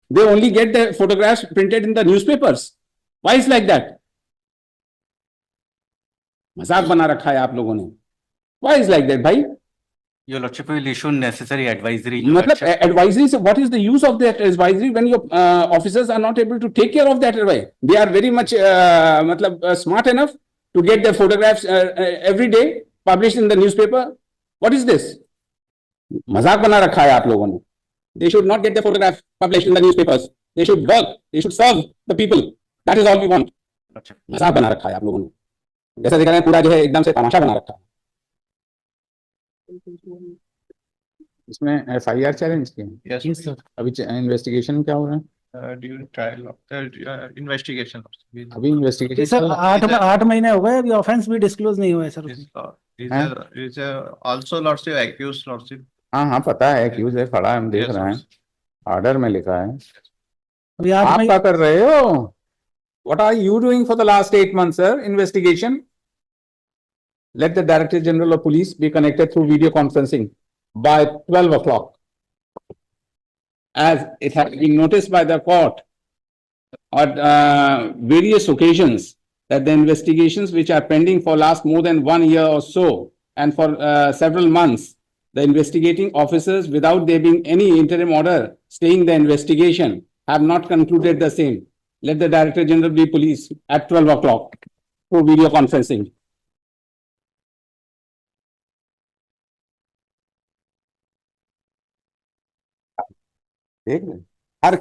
They only get the photographs printed in the newspapers. Why is like that? मजाक बना रखा है आप लोगों ने. Why is like that, भाई? Your Lordship will issue necessary advisory. मतलब advisory से what is the use of that advisory when your officers are not able to take care of that advice? They are very much मतलब smart enough to get their photographs every day published in the newspaper. What is this? मजाक बना रखा है आप लोगों ने. They should not get their photographs published in the newspapers. They should work. They should serve the people. That is all we want. मजाक बना रखा है आप लोगों ने. जैसा दिख रहा है पूरा जो है एकदम से तमाशा बना रखा है. इसमें FIR चैलेंज किया. Yes, sir. अभी इन्वेस्टिगेशन क्या हो रहा है? During trial of investigation. अभी इन्वेस्टिगेशन सर 8 महीने हो गए, अभी ऑफेंस भी डिस्क्लोज नहीं हुआ है sir. Is also Lordship accused Lordship. हाँ हाँ पता है, एक्यूज है, खड़ा है, हम देख रहे हैं, ऑर्डर में लिखा है. अभी 8 आप महीने क्या कर रहे हो? What are you doing for the last 8 months, sir? Investigation. Let the Director General of Police be connected through video conferencing by 12 o'clock. As it has been noticed by the court on various occasions that the investigations which are pending for last more than 1 year or so and for several months, the investigating officers, without there being any interim order staying the investigation, have not concluded the same. Let the Director General be Police at 12 o'clock through video conferencing. देख रहे हैं? हर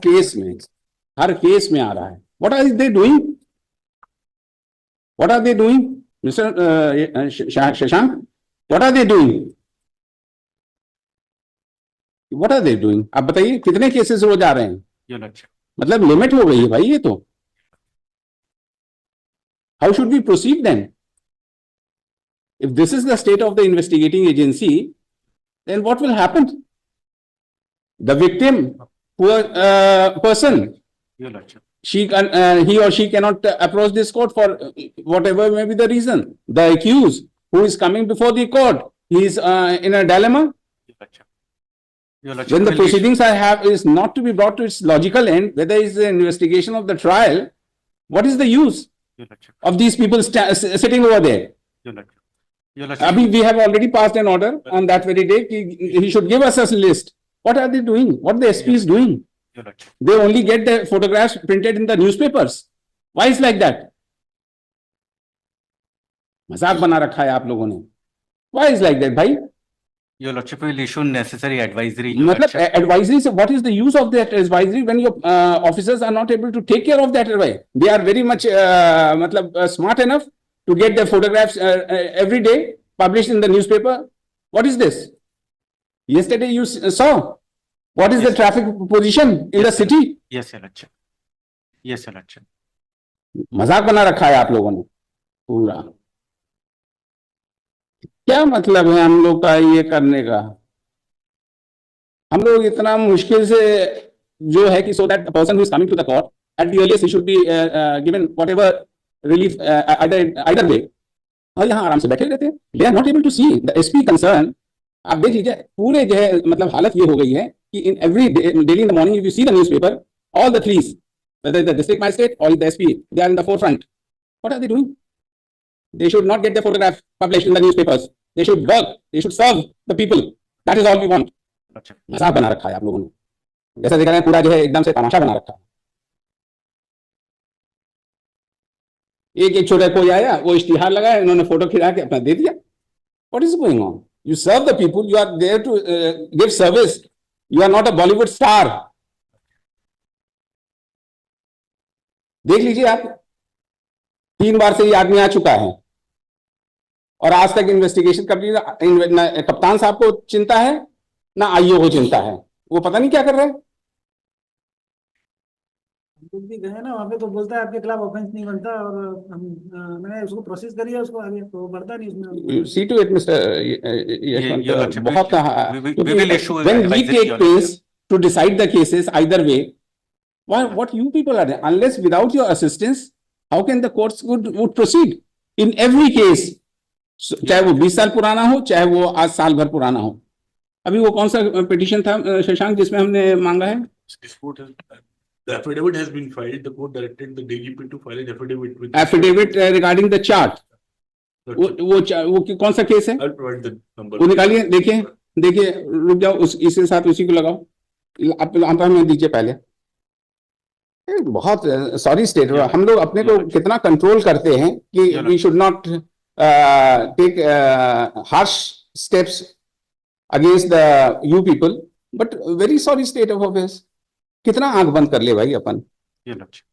case में आ रहा है. What are they doing? What are they doing, Mr. Shashank? What are they doing? What are they doing? आप बताइए कितने cases रोज आ रहे हैं? Your Lordship. मतलब लिमिट हो गई है भाई ये तो. How should we proceed then? If this is the state of the investigating agency, then what will happen? The victim, poor person, Your Lordship. he or she cannot approach this court for whatever may be the reason. The accused who is coming before the court, he is in a dilemma. Your Lordship. Your Lordship When the will issue- proceedings I have is not to be brought to its logical end, whether it's the investigation of the trial, what is the use Your Lordship. of these people sitting over there? Your Lordship. Your Lordship. Abhi, we have already passed an order on that very day. He should give us a list. What are they doing? What the SP is doing? Your Lordship. They only get the photographs printed in the newspapers. Why is like that? मजाक बना रखा है आप लोगों ने. Why is like that, भाई? Your Lordship will issue necessary advisory. Your मतलब Lordship. advisory से what is the use of that advisory when your officers are not able to take care of that advice? They are very much मतलब smart enough to get their photographs every day published in the newspaper. What is this? Yesterday you saw what is the Yes. traffic position in the Yes, sir. city? Yes, Your Lordship. Yes, Your Lordship. मजाक बना रखा है आप लोगों ने पूरा. क्या मतलब है हम लोग का ये करने का? हम लोग इतना मुश्किल से जो है कि so that the person who is coming to the court at the earliest he should be given whatever relief either way. और यहाँ आराम से बैठे रहते हैं. They are not able to see the SP concern. आप देख लीजिए पूरे जो है मतलब हालत ये हो गई है कि in every day, daily in the morning if you see the newspaper, all the threes, whether the district magistrate or the SP, they are in the forefront. What are they doing? They should not get their photograph published in the newspapers. They should work. They should serve the people. That is all we want. Lordship. मजाक बना रखा है आप लोगों ने. जैसा दिख रहा है पूरा जो है एकदम से तमाशा बना रखा है. एक छोटा कोई आया, वो इश्तिहार लगाया, उन्होंने फोटो खिंचा के अपना दे दिया. What is going on? You serve the people. You are there to give service. You are not a Bollywood star. देख लीजिए आप 3 बार से ये आदमी आ चुका है और आज तक इन्वेस्टिगेशन कप्तान साहब को चिंता है ना आईओ को चिंता है. वो पता नहीं क्या कर रहे हैं. हम भी गए ना वहाँ पे, तो बोलता है आपके खिलाफ ऑफेंस नहीं बनता, और मैंने उसको प्रोसेस करी है, उसको आगे तो बढ़ता नहीं उसमें. See to it, Mr. Yashwant, Your Lordship, बहुत we will issue when we advisory, take Your pains to decide the cases either way, what you people are doing, unless without your assistance, how can the courts would proceed in every case? चाहे वो 20 साल पुराना हो, चाहे वो आज साल भर पुराना हो. अभी वो कौन सा पिटीशन था शशांक जिसमें हमने मांगा है? The affidavit has been filed. The court directed the DGP to file an affidavit with. Affidavit regarding the chart. वो कौन सा केस है? I'll provide the number. वो निकालिए, देखिए देखिए, रुक जाओ, उस इसके साथ उसी को लगाओ, आप हमें दीजिए पहले। बहुत सॉरी स्टेट, हम लोग अपने को कितना कंट्रोल करते हैं कि we should not take harsh steps against the you people, but very sorry state of affairs. कितना आंख बंद कर ले भाई अपन। Your Lordship.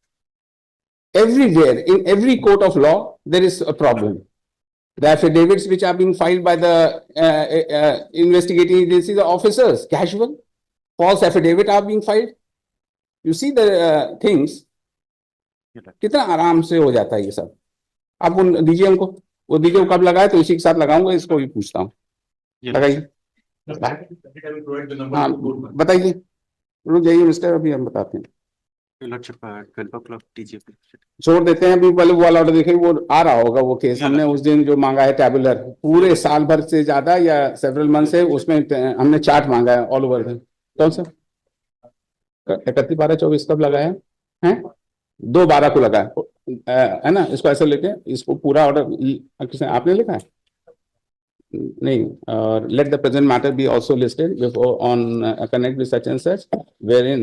Everywhere, in every court of law, there is a problem. The affidavits which are being filed by the investigating agencies, the officers, casual, false affidavit are being filed. You see the things. Your Lordship. कितना आराम से हो जाता है ये सब। आप उन दीजिए हमको, वो दीजिए, वो कब लगाए तो इसी के साथ लगाऊंगा, इसको भी पूछता हूँ। Your लगाइए, I will provide the number. हाँ to the court. बताइए, रुक जाइए मिस्टर, अभी हम बताते हैं। Your Lordship, 12 o'clock DGP. छोड़ देते हैं, अभी पहले वो वाला ऑर्डर देखिए, वो आ रहा होगा वो केस। हमने उस दिन जो मांगा है टैबुलर, पूरे साल भर से ज्यादा या सेवरल मंथ से, उसमें हमने चार्ट मांगा है ऑल ओवर। कौन सा 31/12/24 कब लगाया है? 2/12 को लगाया है ना। इसको ऐसे लेके, इसको पूरा ऑर्डर आपने लिखा है नहीं? और let the present matter be also listed before on connect with such and such, wherein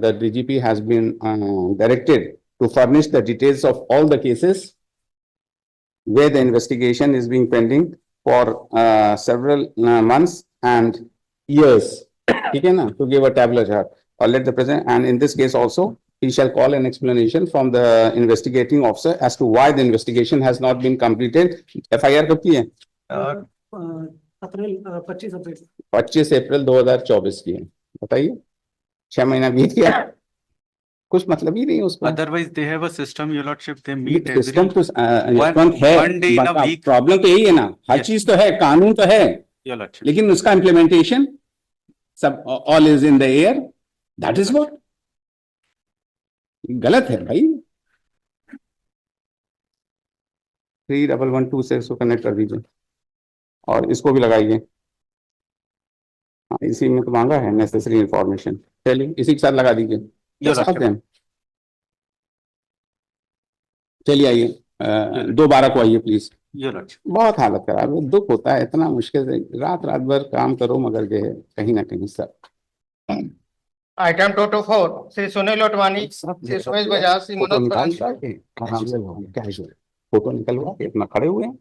the DGP has been directed to furnish the details of all the cases where the investigation is being pending for several months and years. ठीक है ना? To give a tabular chart or let the president, and in this case also he shall call an explanation from the investigating officer as to why the investigation has not been completed. FIR कब की है? अप्रैल 25 अप्रैल 25 अप्रैल 2024 की है। बताइए, 6 महीना बीत गया, कुछ मतलब ही नहीं उसको। Otherwise, they have a system, Your Lordship. They meet system every. तो one day in a week. Problem तो यही है ना, हर Yes. चीज तो है, कानून तो है, Your Lordship. लेकिन उसका इम्प्लीमेंटेशन सब all is in the air. That is what गलत है भाई। 3112 से इसको कनेक्ट कर दीजिए और इसको भी लगाइए। हाँ, इसी में तो मांगा है नेसेसरी इंफॉर्मेशन। चलिए इसी के साथ लगा दीजिए। Your Lordship. चलिए आइए, 2/12 को आइए प्लीज। Your Lordship. बहुत हालत खराब है, दुख होता है, इतना मुश्किल से रात रात भर काम करो, मगर जो है कहीं ना कहीं सब आइटम 224 श्री सुनील लोटवानी श्री सुमेश बजाज श्री फोटो मनोज निकाल फर्नांडिस। के आराम से कैजुअल फोटो निकलवा के इतना खड़े हुए हैं।